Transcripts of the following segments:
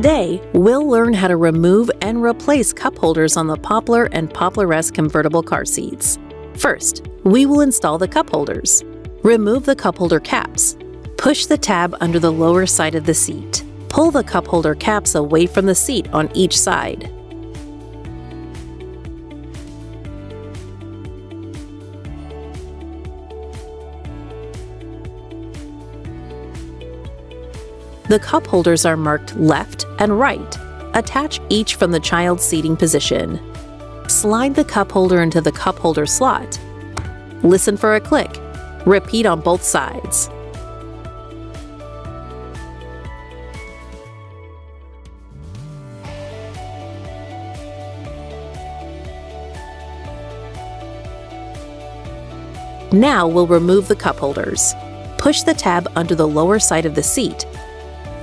Today, we'll learn how to remove and replace cup holders on the Poplar and Poplar S convertible car seats. First, we will install the cup holders. Remove the cup holder caps. Push the tab under the lower side of the seat. Pull the cup holder caps away from the seat on each side. The cup holders are marked left and right. Attach each from the child's seating position. Slide the cup holder into the cup holder slot. Listen for a click. Repeat on both sides. Now we'll remove the cup holders. Push the tab under the lower side of the seat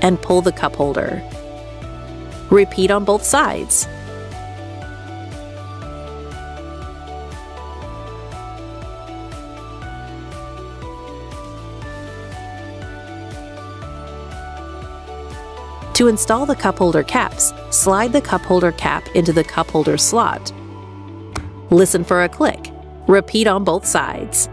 and pull the cup holder. Repeat on both sides. To install the cup holder caps, slide the cup holder cap into the cup holder slot. Listen for a click. Repeat on both sides.